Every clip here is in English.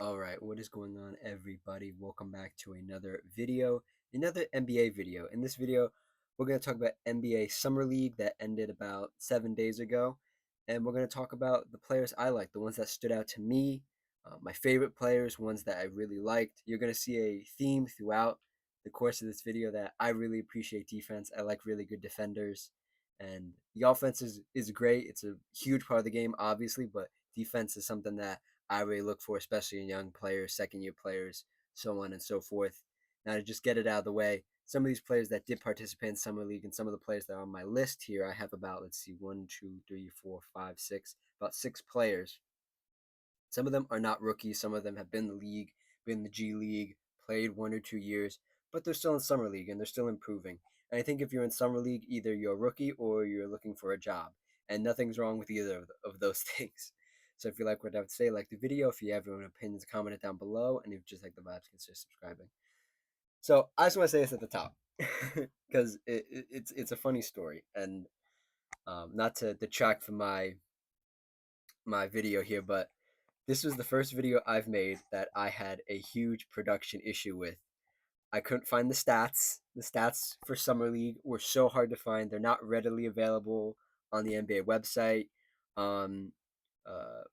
All right, what is going on, everybody? Welcome back to another video, another NBA video. In this video, we're going to talk about NBA Summer League that ended about 7 days ago, and we're going to talk about the players I like, the ones that stood out to me, my favorite players, ones that I really liked. You're going to see a theme throughout the course of this video that I really appreciate defense. I like really good defenders, and the offense is great. It's a huge part of the game, obviously, but defense is something that I really look for, especially in young players, second year players, so on and so forth. Now, to just get it out of the way, some of these players that did participate in Summer League and some of the players that are on my list here, I have about, let's see, one, two, three, four, five, six, about six players. Some of them are not rookies. Some of them have been in the league, been in the G League, played 1 or 2 years, but they're still in Summer League and they're still improving. And I think if you're in Summer League, either you're a rookie or you're looking for a job. And nothing's wrong with either of those things. So if you like what I would say, like the video. If you have your own opinions, comment it down below. And if you just like the vibes, consider subscribing. So I just want to say this at the top because it's a funny story, and not to detract from my video here, but this was the first video I've made that I had a huge production issue with. I couldn't find the stats. The stats for Summer League were so hard to find. They're not readily available on the NBA website. On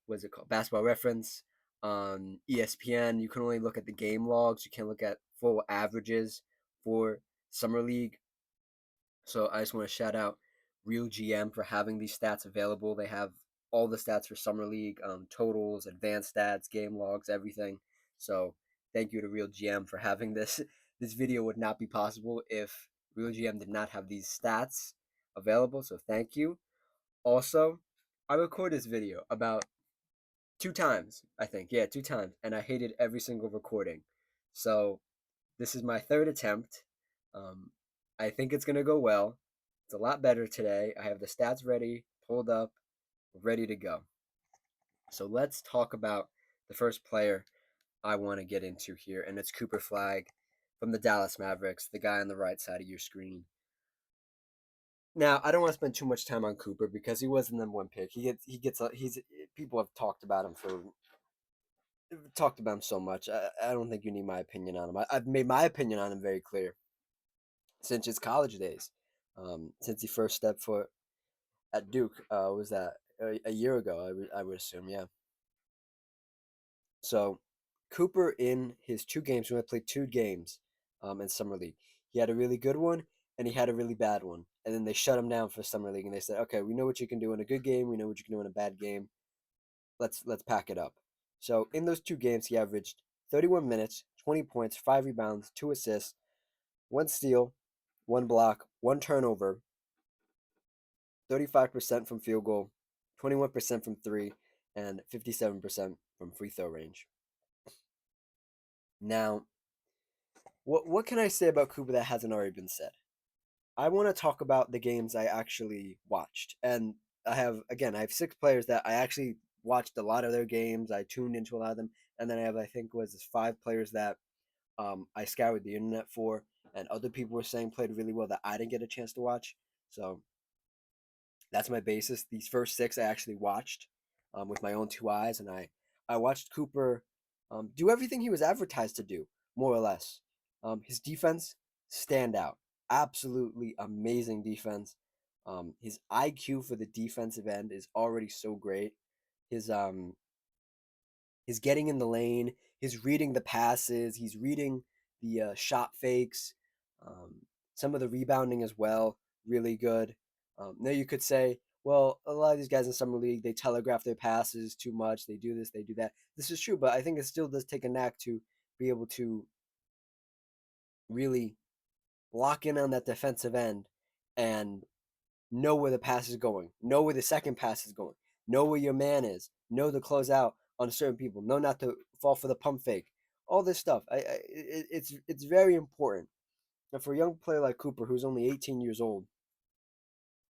What's it called? Basketball Reference. On ESPN, you can only look at the game logs. You can't look at full averages for Summer League. So I just want to shout out Real GM for having these stats available. They have all the stats for Summer League, totals, advanced stats, game logs, everything. So thank you to Real GM for having this. This video would not be possible if Real GM did not have these stats available. So thank you. Also, I recorded this video about 2 times, I think. Yeah, 2 times. And I hated every single recording. So this is my third attempt. Um, I think it's going to go well. It's a lot better today. I have the stats ready, pulled up, ready to go. So let's talk about the first player I want to get into here, and it's Cooper Flag from the Dallas Mavericks, the guy on the right side of your screen. Now, I don't want to spend too much time on Cooper because he was the number 1 pick. He's people have talked about him so much. I don't think you need my opinion on him. I've made my opinion on him very clear since his college days. Since he first stepped foot at Duke, was that a year ago? I would assume, yeah. So Cooper in his 2 games, we only played 2 games in Summer League. He had a really good one and he had a really bad one. And then they shut him down for Summer League and they said, okay, we know what you can do in a good game. We know what you can do in a bad game. Let's pack it up. So in those 2 games, he averaged 31 minutes, 20 points, 5 rebounds, 2 assists, 1 steal, 1 block, 1 turnover, 35% from field goal, 21% from three, and 57% from free throw range. Now, what can I say about Cooper that hasn't already been said? I want to talk about the games I actually watched, and I have 6 players that I actually watched a lot of their games. I tuned into a lot of them, and then I think was this 5 players that I scoured the internet for, and other people were saying played really well that I didn't get a chance to watch. So that's my basis. These first 6 I actually watched with my own 2 eyes, and I watched Cooper do everything he was advertised to do, more or less. His defense, stand out, absolutely amazing defense. His IQ for the defensive end is already so great. His his getting in the lane, his reading the passes, he's reading the shot fakes, um, some of the rebounding as well, really good. Now you could say, well, a lot of these guys in summer league they telegraph their passes too much. They do this, they do that. This is true, but I think it still does take a knack to be able to really lock in on that defensive end and know where the pass is going, know where the second pass is going, know where your man is, know to close out on certain people, know not to fall for the pump fake, all this stuff. It's very important. And for a young player like Cooper, who's only 18 years old,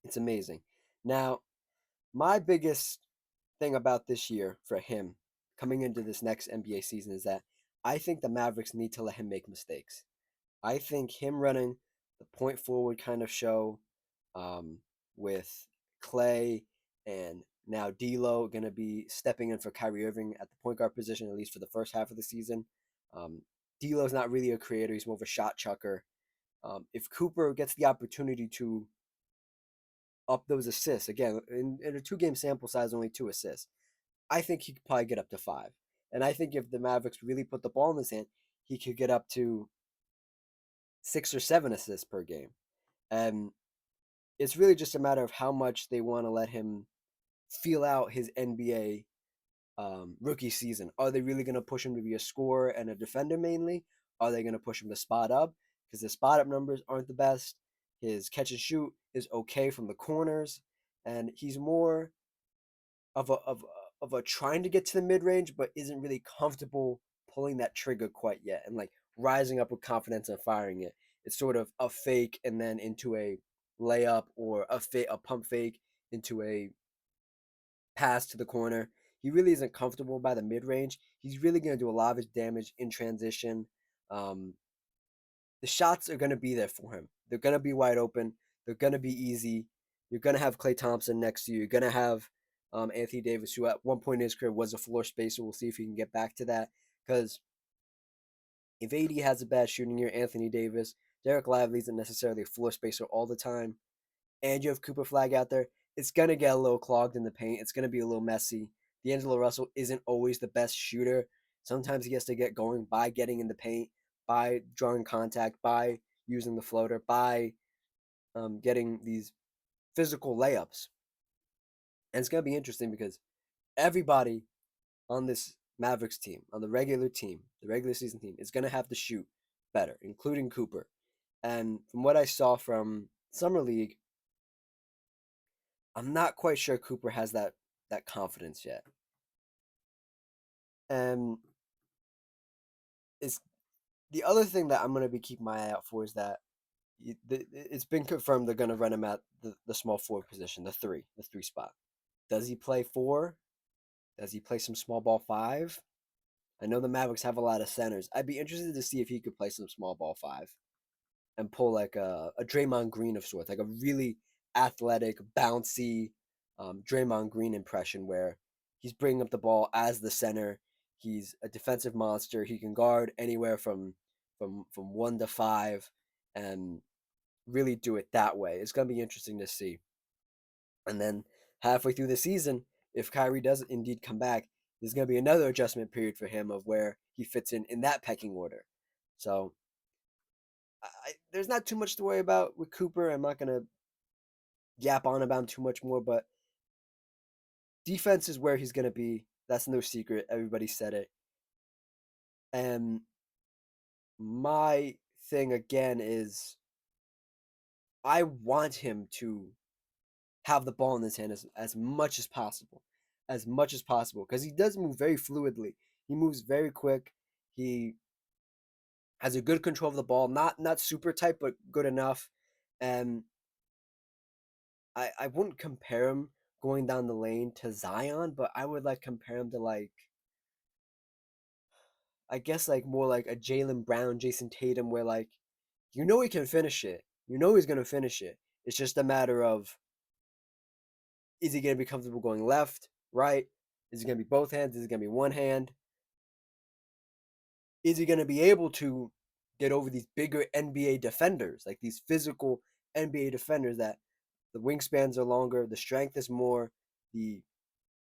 it's amazing. Now, my biggest thing about this year for him coming into this next NBA season is that I think the Mavericks need to let him make mistakes. I think him running the point forward kind of show um, with Clay and Now D'Lo gonna be stepping in for Kyrie Irving at the point guard position, at least for the first half of the season. D'Lo's not really a creator; he's more of a shot chucker. If Cooper gets the opportunity to up those assists again in a 2 game sample size, only 2 assists, I think he could probably get up to 5. And I think if the Mavericks really put the ball in his hand, he could get up to 6 or 7 assists per game. And it's really just a matter of how much they want to let him feel out his NBA rookie season. Are they really going to push him to be a scorer and a defender mainly? Are they going to push him to spot up? Because his spot up numbers aren't the best. His catch and shoot is okay from the corners, and he's more of a trying to get to the mid range, but isn't really comfortable pulling that trigger quite yet, and like rising up with confidence and firing it. It's sort of a fake and then into a layup, or a pump fake into a pass to the corner. He really isn't comfortable by the mid range. He's really going to do a lot of his damage in transition. Um, the shots are going to be there for him. They're going to be wide open. They're going to be easy. You're going to have Klay Thompson next to you. You're going to have Anthony Davis, who at one point in his career was a floor spacer. We'll see if he can get back to that. Because if AD has a bad shooting year, Anthony Davis, Derek Lively isn't necessarily a floor spacer all the time, and you have Cooper Flag out there, it's going to get a little clogged in the paint. It's going to be a little messy. D'Angelo Russell isn't always the best shooter. Sometimes he has to get going by getting in the paint, by drawing contact, by using the floater, by getting these physical layups. And it's going to be interesting because everybody on this Mavericks team, on the regular team, the regular season team, is going to have to shoot better, including Cooper. And from what I saw from Summer League, I'm not quite sure Cooper has that confidence yet. And it's the other thing that I'm going to be keeping my eye out for is that it's been confirmed they're going to run him at the small forward position, the three spot. Does he play 4? Does he play some small ball 5? I know the Mavericks have a lot of centers. I'd be interested to see if he could play some small ball 5 and pull like a Draymond Green of sorts, like a really athletic, bouncy Draymond Green impression where he's bringing up the ball as the center. He's a defensive monster. He can guard anywhere from 1 to 5, and really do it that way. It's gonna be interesting to see. And then halfway through the season, if Kyrie does indeed come back, there's gonna be another adjustment period for him of where he fits in that pecking order. So there's not too much to worry about with Cooper. I'm not gonna yap on about him too much more, but defense is where he's gonna be. That's no secret. Everybody said it. And my thing again is I want him to have the ball in his hand as much as possible. As much as possible. Because he does move very fluidly. He moves very quick. He has a good control of the ball. Not super tight, but good enough. And I wouldn't compare him going down the lane to Zion, but I would like compare him to like I guess like more like a Jaylen Brown, Jason Tatum, where like he can finish it. He's gonna finish it. It's just a matter of is he gonna be comfortable going left, right? Is it gonna be both hands? Is it gonna be one hand? Is he gonna be able to get over these bigger NBA defenders, like these physical NBA defenders that the wingspans are longer, the strength is more, the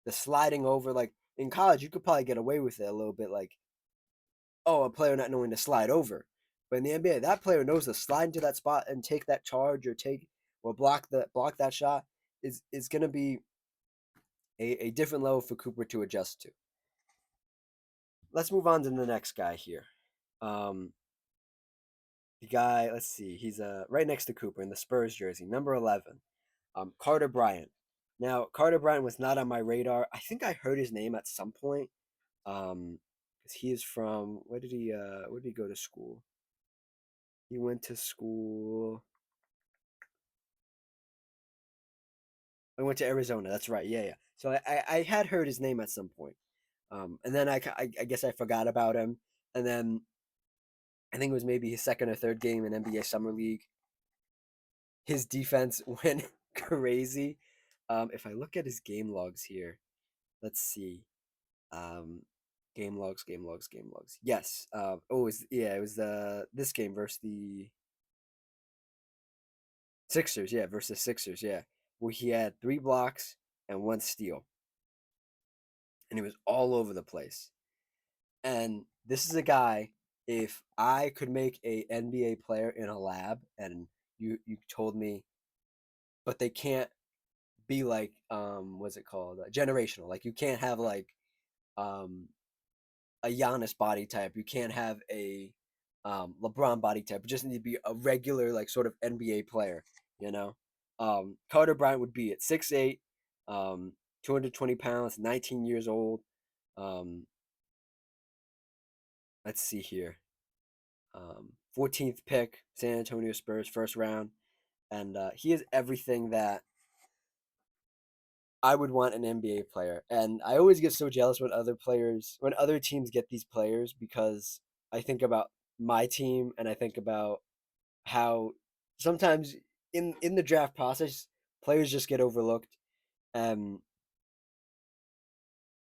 the sliding over. Like in college, you could probably get away with it a little bit, like a player not knowing to slide over. But in the NBA, that player knows to slide into that spot and take that charge or block that shot is going to be a different level for Cooper to adjust to. Let's move on to the next guy here. Um, the guy, let's see, he's right next to Cooper in the Spurs jersey, number 11, Carter Bryant. Now, Carter Bryant was not on my radar. I think I heard his name at some point. Because he is from where did he go to school? He went to school. I went to Arizona. That's right. Yeah, yeah. So I had heard his name at some point. And then I guess I forgot about him. And then I think it was maybe his second or third game in NBA Summer League. His defense went crazy. If I look at his game logs here, let's see. Um, game logs. Yes. It was the this game versus the Sixers. Yeah, versus Sixers. Yeah, where he had 3 blocks and 1 steal, and he was all over the place. And this is a guy. If I could make a NBA player in a lab, and you told me, but they can't be like what's it called, generational. Like you can't have like um a Giannis body type. You can't have a LeBron body type. You just need to be a regular like sort of NBA player. You know, Carter Bryant would be at 6'8", 220 pounds, 19 years old. Um, let's see here. 14th pick, San Antonio Spurs, first round, and he is everything that I would want an NBA player. And I always get so jealous when other teams get these players, because I think about my team and I think about how sometimes in the draft process players just get overlooked. Um,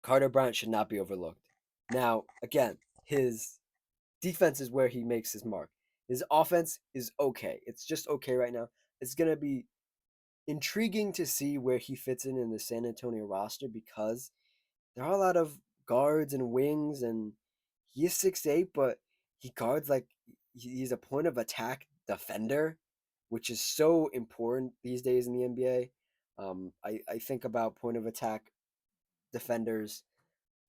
Carter Bryant should not be overlooked. Now, again, his defense is where he makes his mark. His offense is okay. It's just okay right now. It's gonna be intriguing to see where he fits in the San Antonio roster, because there are a lot of guards and wings, and he is 6'8", but he guards like he's a point of attack defender, which is so important these days in the NBA. I think about point of attack defenders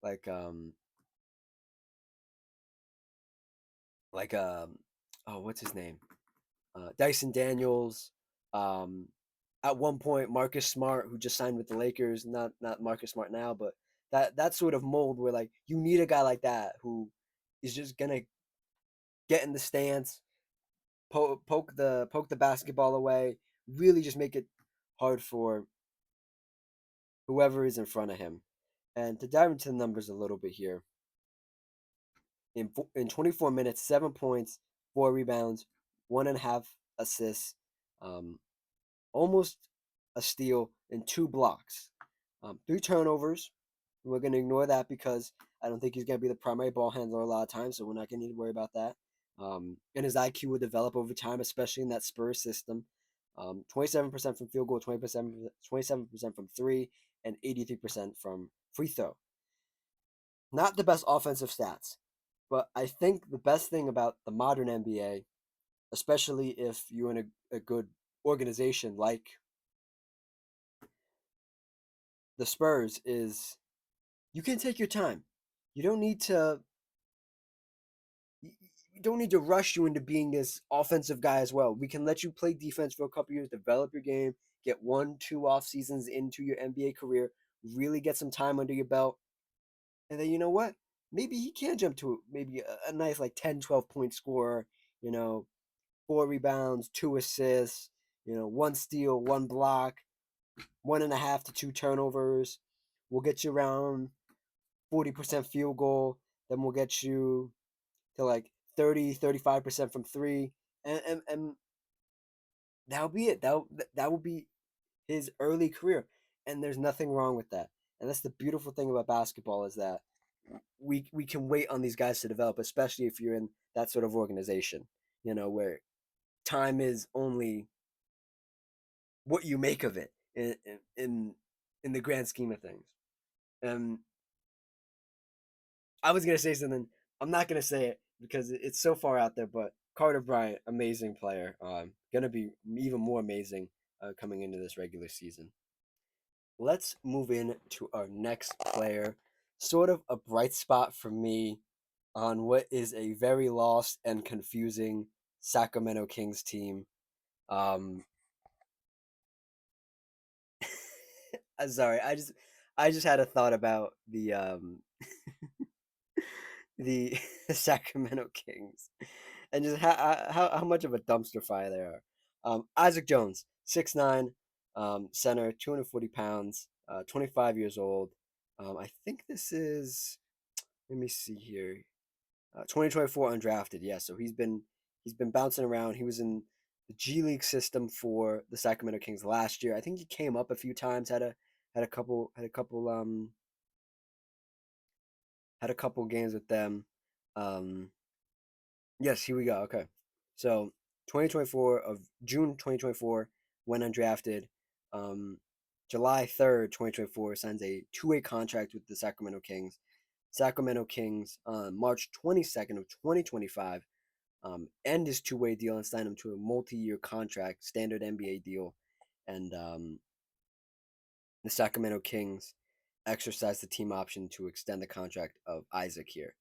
like like um oh, what's his name, Dyson Daniels. Um, at one point, Marcus Smart, who just signed with the Lakers, not Marcus Smart now, but that sort of mold where like you need a guy like that who is just gonna get in the stance, poke the basketball away, really just make it hard for whoever is in front of him. And to dive into the numbers a little bit here, in 24 minutes, 7 points, 4 rebounds, 1.5 assists, um, almost a steal, and 2 blocks. 3 turnovers. We're going to ignore that because I don't think he's going to be the primary ball handler a lot of times, so we're not going to need to worry about that. And his IQ will develop over time, especially in that Spurs system. 27% from field goal, 27% from three, and 83% from free throw. Not the best offensive stats, but I think the best thing about the modern NBA, especially if you're in a good organization like the Spurs, is you can take your time. You don't need to you don't need to rush you into being this offensive guy as well. We can let you play defense for a couple years, develop your game, get 1, 2 off seasons into your NBA career, really get some time under your belt, and then you know what? Maybe he can jump to maybe a nice like 10, 12 point scorer, you know, 4 rebounds, 2 assists, 1 steal, 1 block, 1.5 to 2 turnovers. We'll get you around 40% field goal. Then we'll get you to like 30, 35% from three. And that'll be it. That will be his early career. And there's nothing wrong with that. And that's the beautiful thing about basketball, is that we can wait on these guys to develop, especially if you're in that sort of organization, where time is only what you make of it in the grand scheme of things. Um, I was gonna say something. I'm not gonna say it because it's so far out there. But Carter Bryant, amazing player. Gonna be even more amazing coming into this regular season. Let's move in to our next player. Sort of a bright spot for me on what is a very lost and confusing Sacramento Kings team. Um, I'm sorry, I just had a thought about the Sacramento Kings, and just how much of a dumpster fire they are. Isaac Jones, 6'9", center, 240 pounds, 25 years old. I think this is, let me see here, 2024 undrafted. Yeah, so he's been bouncing around. He was in the G League system for the Sacramento Kings last year. I think he came up a few times, had a couple games with them. Um, yes, here we go. Okay, so 2024 of June 2024 went undrafted. Um, July 3rd, 2024 signs a two-way contract with the Sacramento Kings. Sacramento Kings on March 22nd of 2025 end his two-way deal and sign him to a multi-year contract, standard NBA deal, and the Sacramento Kings exercised the team option to extend the contract of Isaac here.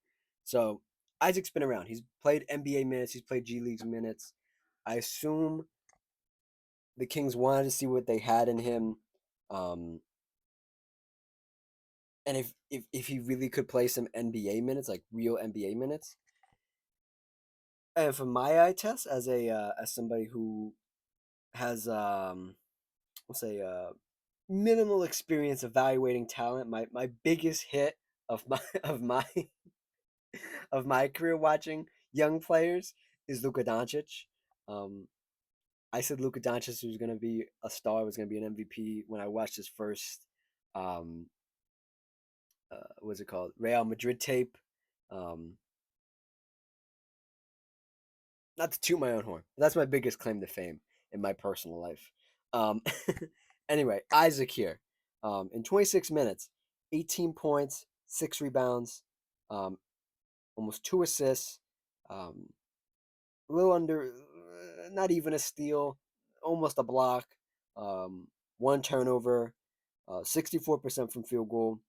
So Isaac's been around. He's played NBA minutes. He's played G League minutes. I assume the Kings wanted to see what they had in him, um, and if he really could play some NBA minutes, like real NBA minutes. And for my eye test, as somebody who has let's say minimal experience evaluating talent, my biggest hit of my of my of my career watching young players is Luka Doncic. Um, I said Luka Doncic was going to be a star, was going to be an MVP when I watched his first, um, what's it called, Real Madrid tape. Um, not to toot my own horn, but that's my biggest claim to fame in my personal life. Um, anyway, Isaac here. In 26 minutes, 18 points, 6 rebounds, um, almost 2 assists, um, a little under, not even a steal, almost a block, um, 1 turnover, 64% from field goal,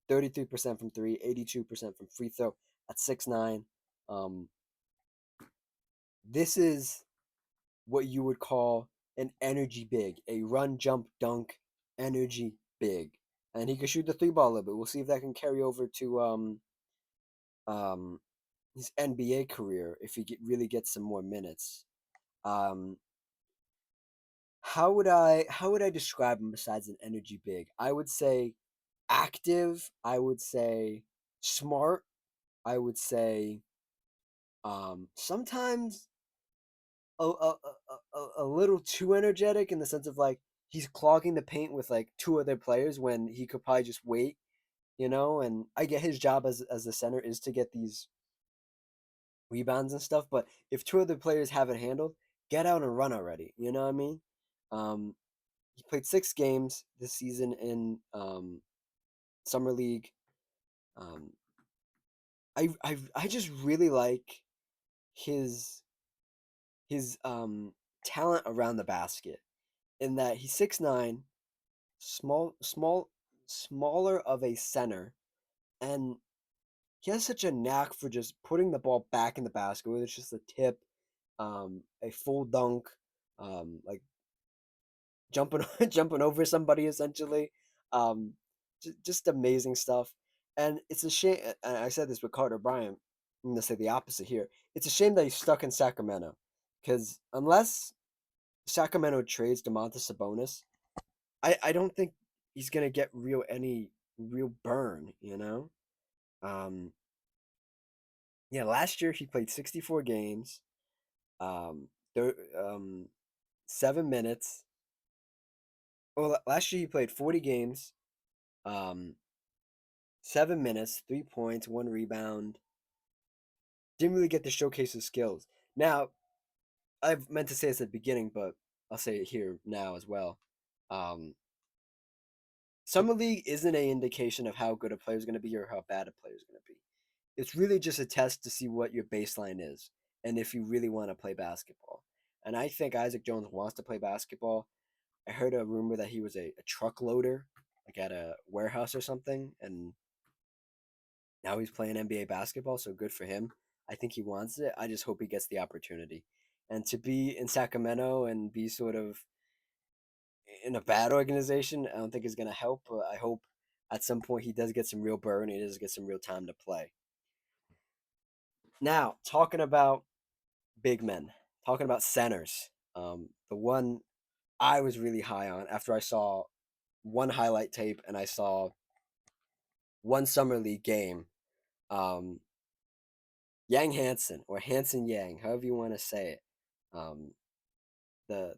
33% from three, 82% from free throw at 6'9". Um, this is what you would call an energy big, a run, jump, dunk energy big. And he can shoot the three ball a little bit. We'll see if that can carry over to um, his NBA career if he really gets some more minutes. Um, how would I describe him besides an energy big? I would say active. I would say smart. I would say sometimes a little too energetic in the sense of like he's clogging the paint with like two other players when he could probably just wait, and I get his job as the center is to get these rebounds and stuff, but if two other players have it handled, get out and run already. You know what I mean? Um, he played 6 games this season in summer league. Um, I just really like his his talent around the basket in that he's 6'9", smaller of a center, and he has such a knack for just putting the ball back in the basket, whether it's just a tip, a full dunk, like jumping jumping over somebody essentially, um, just amazing stuff. And it's a shame. And I said this with Carter Bryant. I'm gonna say the opposite here. It's a shame that he's stuck in Sacramento, because unless Sacramento trades Domantas Sabonis, I don't think he's gonna get any real burn. Um, yeah. Last year he played 64 games, um, there, 7 minutes. Well, last year he played 40 games, um, 7 minutes, 3 points, 1 rebound. Didn't really get to showcase his skills. Now, I've meant to say this at the beginning, but I'll say it here now as well. Um, Summer League isn't an indication of how good a player is going to be or how bad a player is going to be. It's really just a test to see what your baseline is and if you really want to play basketball. And I think Isaac Jones wants to play basketball. I heard a rumor that he was a truck loader, like at a warehouse or something, and now he's playing NBA basketball, so good for him. I think he wants it. I just hope he gets the opportunity. And to be in Sacramento and be sort of in a bad organization, I don't think is going to help. But I hope at some point he does get some real burn. He does get some real time to play. Now, talking about big men, talking about centers. The one I was really high on after I saw one highlight tape and I saw one summer league game. Um, Yang Hansen or Hansen Yang, however you want to say it. Um,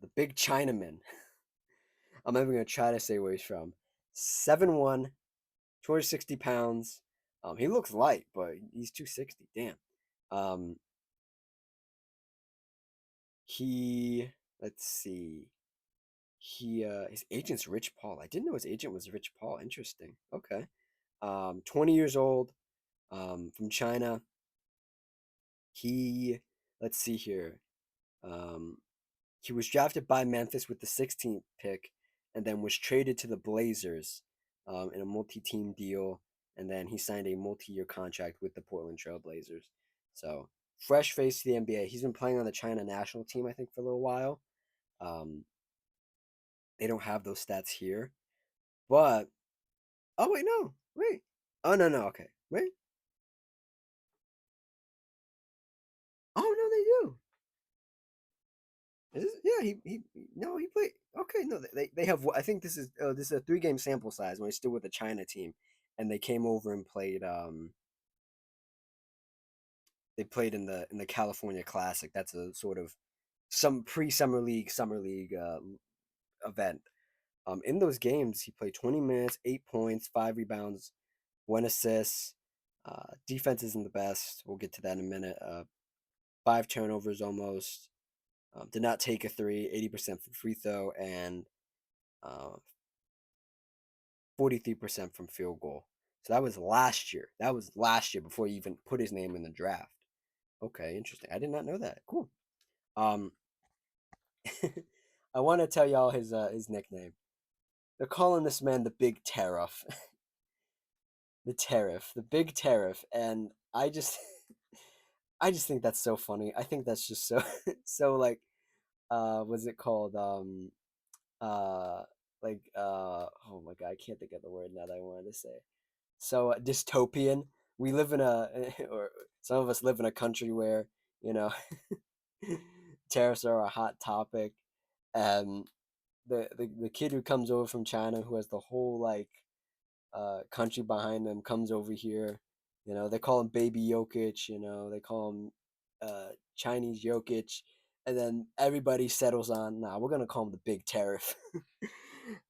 the big Chinaman. I'm never gonna try to say where he's from. 7'1", 260 pounds. He looks light, but he's 260. Damn. Um, he let's see. His agent's Rich Paul. I didn't know his agent was Rich Paul. Interesting. Okay. 20 years old. From China. He let's see here. Um, he was drafted by Memphis with the 16th pick, and then was traded to the Blazers, in a multi-team deal, and then he signed a multi-year contract with the Portland Trail Blazers. So fresh face to the NBA. He's been playing on the China national team, I think, for a little while. Um, they don't have those stats here, but oh wait, no, wait, oh no, no, okay, wait, oh no, they do. Yeah, he no, he played. Okay, no, they have. I think this is a 3 game sample size when he's still with the China team, and they came over and played. They played in the California Classic. That's a sort of some summer league event. In those games, he played 20 minutes, 8 points, 5 rebounds, 1 assist. Defense isn't the best. We'll get to that in a minute. 5 turnovers almost. Did not take a three, 80% from free throw, and uh, 43% from field goal. So that was last year. That was last year before he even put his name in the draft. Okay, interesting. I did not know that. Cool. Um, I want to tell y'all his nickname. They're calling this man the Big Tariff, the Big Tariff, and I just think that's so funny. I think that's just so so like what's it called uh oh my god, I can't think of the word now that I wanted to say. So dystopian. We live in a or some of us live in a country where, you know, tariffs are a hot topic, and the kid who comes over from China who has the whole like country behind them comes over here. You know, they call him Baby Jokic. You know, they call him Chinese Jokic, and then everybody settles on, nah, we're gonna call him the Big Tariff.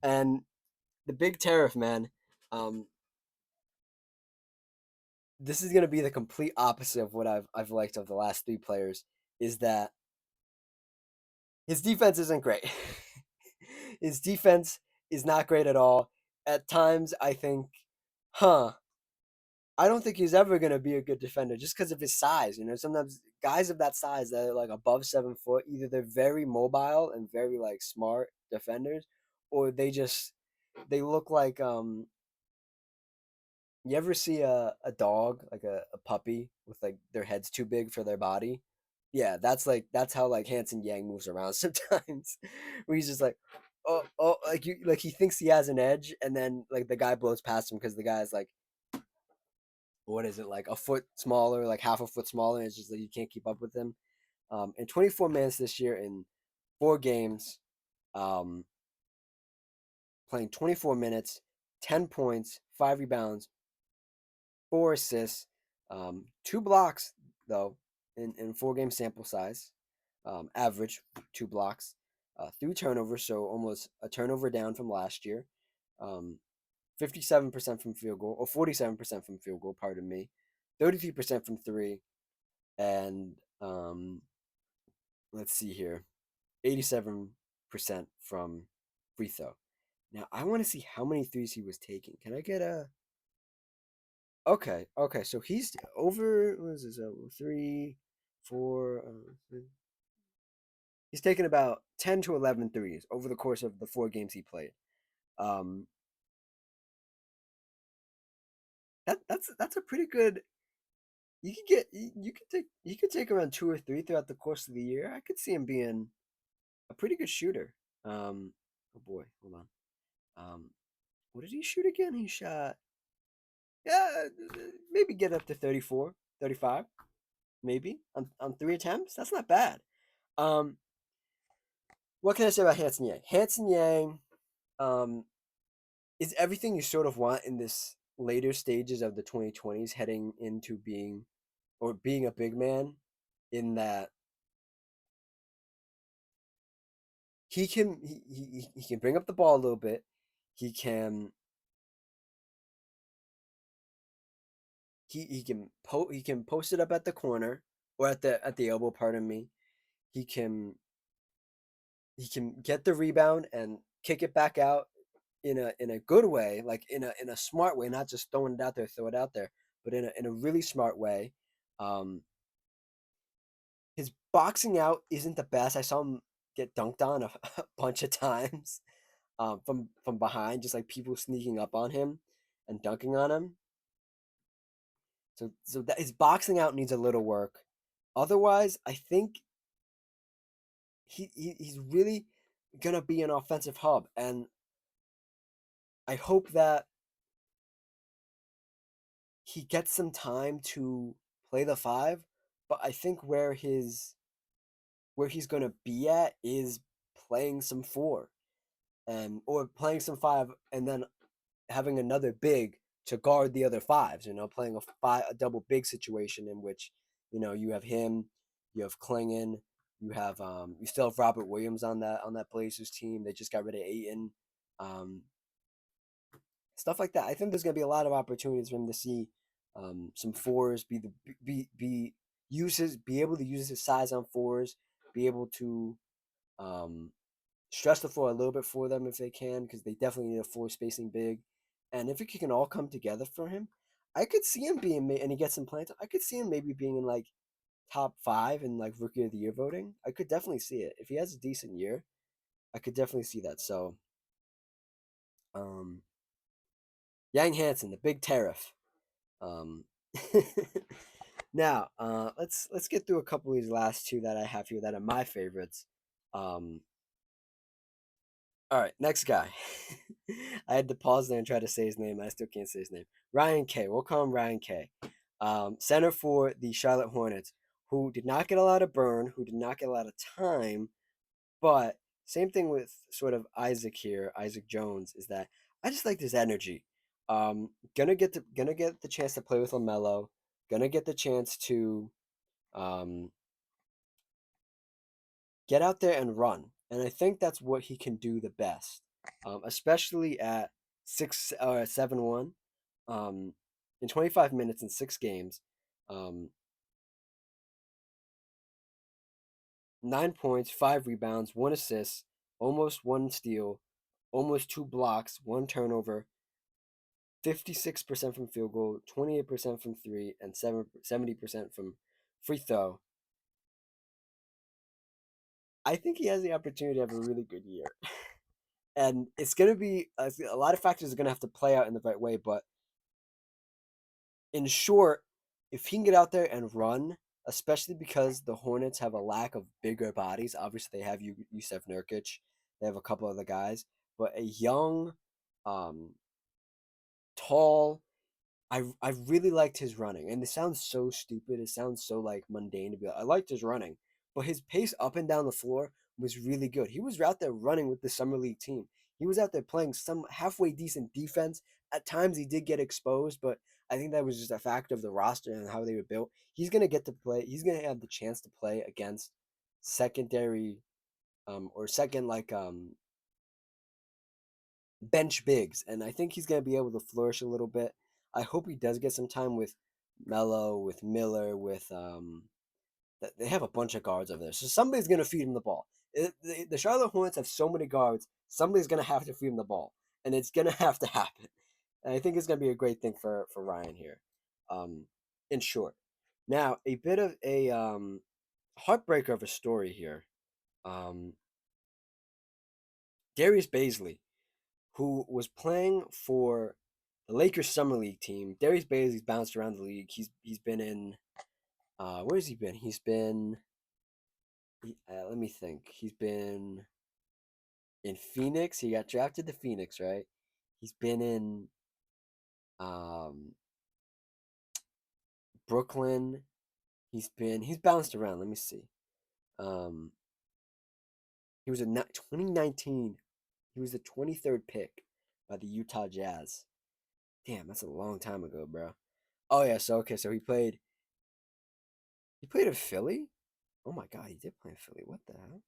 And the Big Tariff, man. Um, this is gonna be the complete opposite of what I've liked of the last 3 players. Is that his defense isn't great. His defense is not great at all. At times, I think, huh, I don't think he's ever gonna be a good defender just because of his size. You know, sometimes guys of that size that are like above 7 foot, either they're very mobile and very like smart defenders, or they look like you ever see a dog, like a puppy with like their head's too big for their body? Yeah, that's how like Hanson Yang moves around sometimes. Where he's just like, oh, like you like he thinks he has an edge, and then like the guy blows past him because the guy's like, what is it, like a foot smaller, like half a foot smaller, and it's just like you can't keep up with him. In 24 minutes this year in 4 games, um, playing 24 minutes, 10 points, 5 rebounds, 4 assists, 2 blocks though in 4 game sample size, average 2 blocks, 3 turnovers, so almost a turnover down from last year. 57% from field goal, or 47% from field goal, pardon me, 33% from three, and let's see here, 87% from free throw. Now I want to see how many threes he was taking. Can I get a Okay, okay. So he's over. What is this? 3, 4. He's taken about 10 to 11 threes over the course of the 4 games he played. Um, that's a pretty good. You could take around 2 or 3 throughout the course of the year. I could see him being a pretty good shooter. Oh boy, hold on. Um, what did he shoot again? He shot, yeah, maybe get up to 34, 35, maybe on 3 attempts. That's not bad. Um, what can I say about Hanson Yang? Hanson Yang um, is everything you sort of want in this later stages of the 2020s, heading into being a big man. In that he can bring up the ball a little bit. He can he can post it up at the corner or at the elbow, pardon me. He can get the rebound and kick it back out in a good way, like in a smart way, not just throwing it out there, throw it out there, but in a really smart way. Um, his boxing out isn't the best. I saw him get dunked on a bunch of times from behind, just like people sneaking up on him and dunking on him. So that his boxing out needs a little work. Otherwise, I think he's really gonna be an offensive hub, and I hope that he gets some time to play the five. But I think where he's gonna be at is playing some four and or playing some five, and then having another big to guard the other fives. You know, playing a double big situation in which you have him, you have Klingon, you still have Robert Williams on that Blazers team. They just got rid of Aiton. Um, Stuff like that. I think there's going to be a lot of opportunities for him to see some fours, be able to use his size on fours, be able to um, stretch the floor a little bit for them if they can, because they definitely need a floor spacing big. And if it can all come together for him, I could see him being, and he gets some playing time, I could see him maybe being in like top five in like rookie of the year voting. I could definitely see it if he has a decent year. I could definitely see that. So, um, Yang Hansen, the big tariff. Um, now, let's get through a couple of these last two that I have here that are my favorites. Um, all right, next guy. I had to pause there and try to say his name. I still can't say his name. Ryan Kay. We'll call him Ryan Kay. Center for the Charlotte Hornets, who did not get a lot of burn, who did not get a lot of time, but same thing with sort of Isaac here, Isaac Jones, is that I just like this energy. Gonna get the chance to play with LaMelo. Gonna get the chance to um, get out there and run. And I think that's what he can do the best, especially at 7-1 in 25 minutes in 6 games. Um, 9 points, 5 rebounds, 1 assist, almost 1 steal, almost 2 blocks, 1 turnover, 56% from field goal, 28% from three, and 70% from free throw. I think he has the opportunity to have a really good year. And it's going to be a lot of factors are going to have to play out in the right way. But in short, if he can get out there and run, especially because the Hornets have a lack of bigger bodies, obviously they have Yusef Nurkic, they have a couple other guys, but a young, um, tall, I really liked his running, and it sounds so stupid. It sounds so like mundane to be like, I liked his running, but his pace up and down the floor was really good. He was out there running with the summer league team. He was out there playing some halfway decent defense. At times he did get exposed, but I think that was just a fact of the roster and how they were built. He's gonna get to play. He's gonna have the chance to play against secondary, or second bench bigs, and I think he's going to be able to flourish a little bit. I hope he does get some time with Melo, with Miller, with they have a bunch of guards over there, so somebody's going to feed him the ball. The Charlotte Hornets have so many guards, somebody's going to have to feed him the ball, and it's going to have to happen. And I think it's going to be a great thing for Ryan here. Um, in short, now a bit of a heartbreaker of a story here. Um, Darius Baisley, who was playing for the Lakers summer league team. Darius Baisley's bounced around the league. He's been in where has he been? Let me think. He's been in Phoenix. He got drafted to Phoenix, right? He's been in um, Brooklyn. He's bounced around. Let me see. Um, he was in 2019. He was the 23rd pick by the Utah Jazz. Damn, that's a long time ago, bro. Oh yeah, so okay, so he played in Philly. Oh my god, he did play in Philly. What the hell?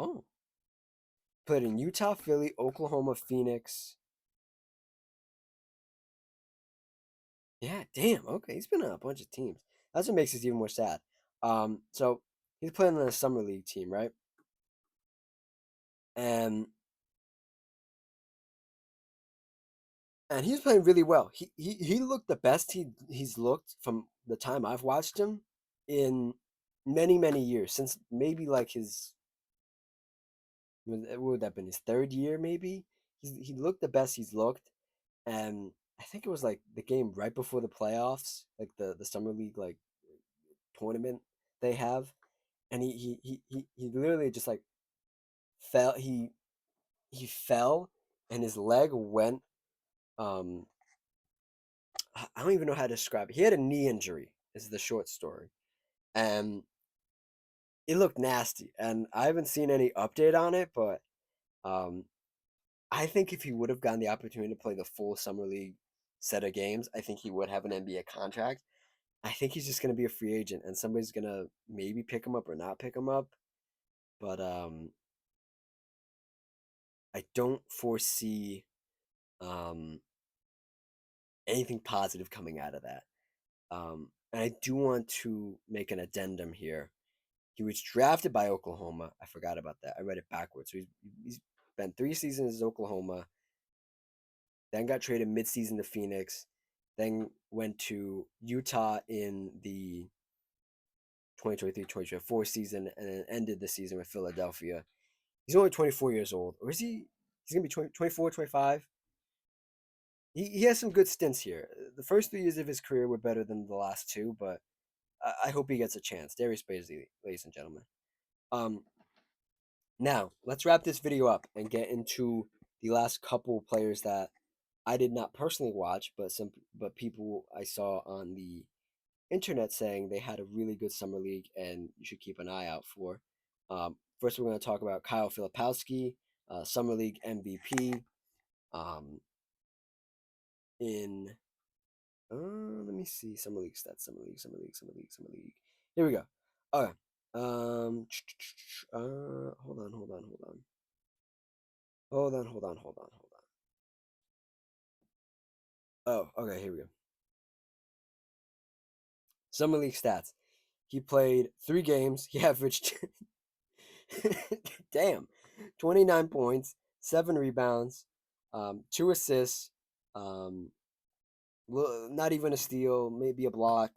Oh, played in Utah, Philly, Oklahoma, Phoenix. Yeah, damn. Okay, he's been on a bunch of teams. That's what makes it even more sad. So he's playing on a summer league team, right? And he's playing really well. He looked the best he's looked from the time I've watched him in many years, since maybe like his, what would that have been, his third year maybe. He looked the best he's looked, and I think it was like the game right before the playoffs, like the summer league like tournament they have, and he literally just like fell. He fell, and his leg went. Um, I don't even know how to describe it. He had a knee injury. Is the short story, and it looked nasty. And I haven't seen any update on it, but um, I think if he would have gotten the opportunity to play the full summer league set of games, I think he would have an NBA contract. I think he's just going to be a free agent, and somebody's going to maybe pick him up or not pick him up. But I don't foresee um, anything positive coming out of that. And I do want to make an addendum here. He was drafted by Oklahoma. I forgot about that. I read it backwards. So he's spent 3 seasons in Oklahoma, then got traded midseason to Phoenix, then went to Utah in the 2023-2024 season, and then ended the season with Philadelphia. He's only 24 years old. Or is he? He's going to be 24, 25. He has some good stints here. The first 3 years of his career were better than the last two, but I hope he gets a chance. Darius Bazley, ladies and gentlemen. Um, Now, let's wrap this video up and get into the last couple players that I did not personally watch, but people I saw on the internet saying they had a really good summer league and you should keep an eye out for. First, we're going to talk about Kyle Filipowski, summer league MVP. Um, in let me see, summer league stats, summer league. Here we go. Okay. Hold on, hold on, hold on. Hold on, hold on, hold on, hold on. Oh, okay, here we go. Summer League stats. He played 3 games. He averaged, damn, 29 points, 7 rebounds, 2 assists, um, not even a steal, maybe a block,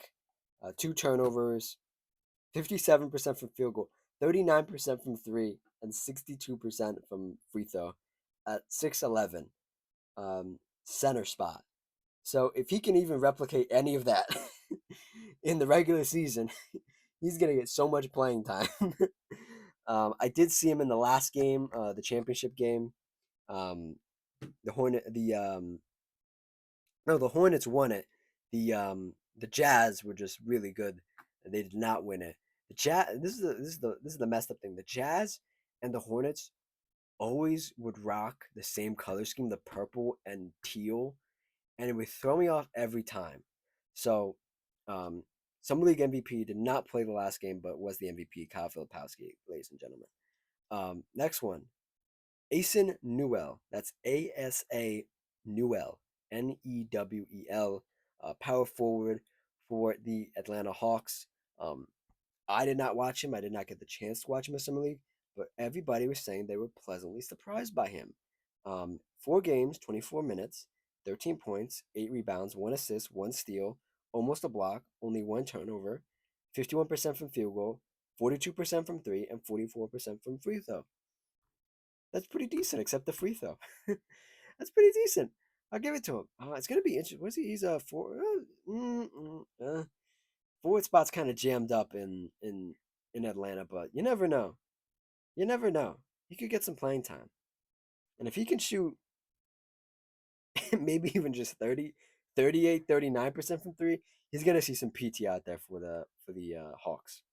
2 turnovers, 57% from field goal, 39% from three, and 62% from free throw at 6'11", center spot. So if he can even replicate any of that in the regular season, he's gonna get so much playing time. I did see him in the last game, the championship game. Um, the Hornet, the no, the Hornets won it. The Jazz were just really good. They did not win it. The Jazz. This is the messed up thing. The Jazz and the Hornets always would rock the same color scheme, the purple and teal, and it would throw me off every time. So, Summer League MVP did not play the last game, but was the MVP, Kyle Filipowski, ladies and gentlemen. Next one, Asen Newell. That's ASA Newell, Newell, power forward for the Atlanta Hawks. Um, I did not watch him. I did not get the chance to watch him in Summer League, but everybody was saying they were pleasantly surprised by him. 4 games, 24 minutes, 13 points, 8 rebounds, 1 assist, 1 steal, almost a block, only 1 turnover, 51% from field goal, 42% from three, and 44% from free throw. That's pretty decent, except the free throw. That's pretty decent. I'll give it to him. It's gonna be interesting. What's he? He's a four. Forward spot's kind of jammed up in Atlanta, but you never know. You never know. He could get some playing time, and if he can shoot, maybe even just 30, 38, 39% from three, he's gonna see some PT out there for the Hawks.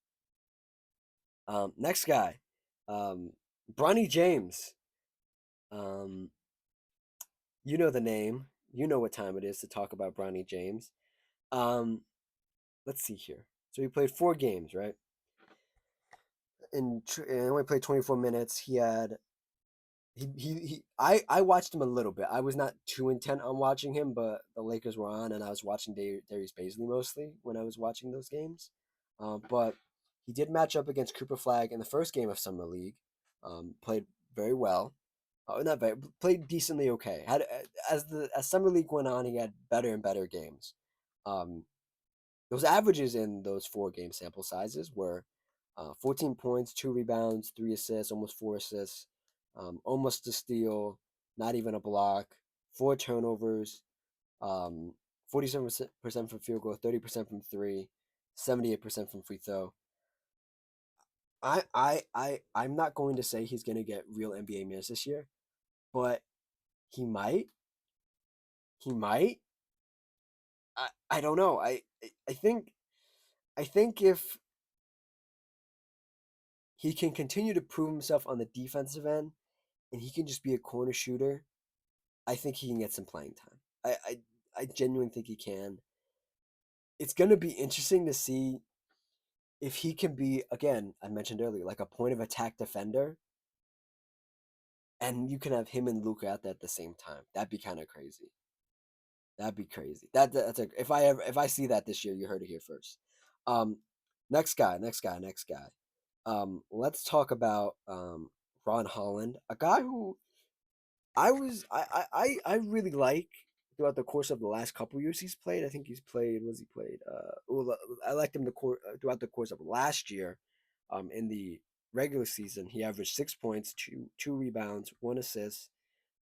Next guy, Bronny James. Um, you know the name. You know what time it is to talk about Bronny James. Um, let's see here. So he played 4 games, right? and only played 24 minutes. He had I watched him a little bit. I was not too intent on watching him, but the Lakers were on, and I was watching Darius Baisley mostly when I was watching those games. But he did match up against Cooper Flag in the first game of Summer League. Played very well. Not very, played decently okay. Had as Summer League went on, he had better and better games. Um, those averages in those 4 game sample sizes were 14 points, 2 rebounds, 3 assists, almost 4 assists, almost a steal, not even a block, 4 turnovers, 47% from field goal, 30% from three, 78% from free throw. I'm not going to say he's going to get real NBA minutes this year, but he might. He might. I don't know. I think if he can continue to prove himself on the defensive end and he can just be a corner shooter, I think he can get some playing time. I genuinely think he can. It's going to be interesting to see if he can be, again, I mentioned earlier, like a point of attack defender, and you can have him and Luka out there at the same time. That'd be kind of crazy. That'd be crazy. That's a if I see that this year, you heard it here first. Um, next guy. Let's talk about Ron Holland, a guy who I really like throughout the course of the last couple years he's played. I think he's played. Was he played? Well, I liked him throughout the course of last year. In the regular season, he averaged 6 points, two rebounds, 1 assist,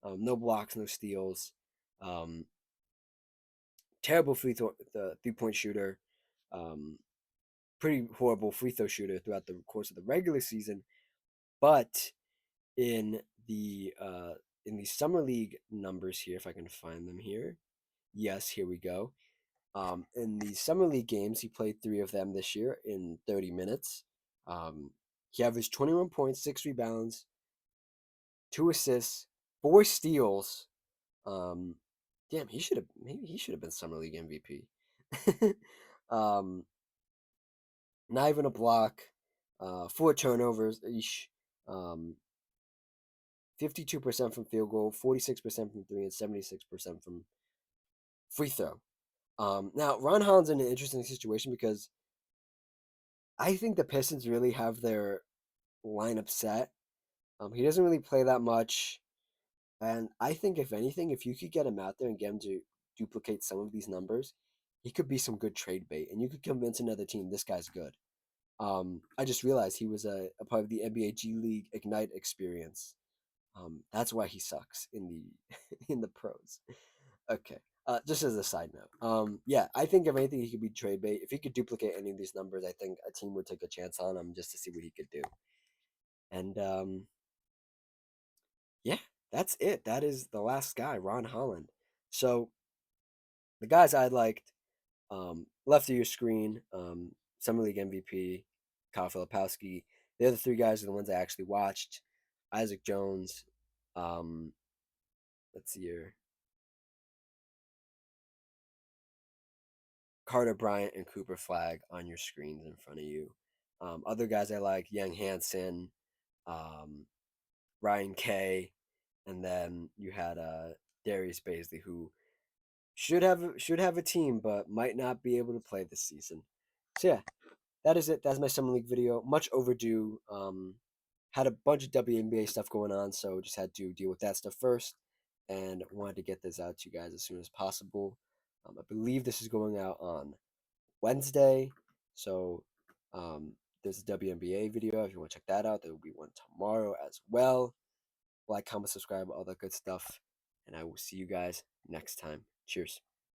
no blocks, no steals. Um, Terrible the 3 point shooter. Um, Pretty horrible free throw shooter throughout the course of the regular season. But in the uh, in the summer league numbers here, if I can find them here. Yes, here we go. In the summer league games, he played 3 of them this year in 30 minutes. He averaged 21 points, 6 rebounds, 2 assists, 4 steals. Um, Damn, he should have been summer league MVP. um, Not even a block, 4 turnovers each. Um, 52% from field goal, 46% from three, and 76% from free throw. Now, Ron Holland's in an interesting situation because I think the Pistons really have their lineup set. He doesn't really play that much. And I think, if anything, if you could get him out there and get him to duplicate some of these numbers, he could be some good trade bait. And you could convince another team this guy's good. I just realized he was a part of the NBA G League Ignite experience. That's why he sucks in the in the pros. Okay. Just as a side note. Yeah, I think if anything, he could be trade bait. If he could duplicate any of these numbers, I think a team would take a chance on him just to see what he could do. And yeah, that's it. That is the last guy, Ron Holland. So the guys I liked, left of your screen, Summer League MVP, Kyle Filipowski. The other 3 guys are the ones I actually watched. Isaac Jones, um, let's see here, Carter Bryant and Cooper Flag on your screens in front of you. Other guys I like, Young Hansen, um, Ryan Kay, and then you had Darius Baisley, who should have a team, but might not be able to play this season. So yeah, that is it. That's my summer league video. Much overdue. Had a bunch of WNBA stuff going on, so just had to deal with that stuff first, and wanted to get this out to you guys as soon as possible. I believe this is going out on Wednesday. So there's a WNBA video if you want to check that out. There will be one tomorrow as well. Like, comment, subscribe, all that good stuff. And I will see you guys next time. Cheers.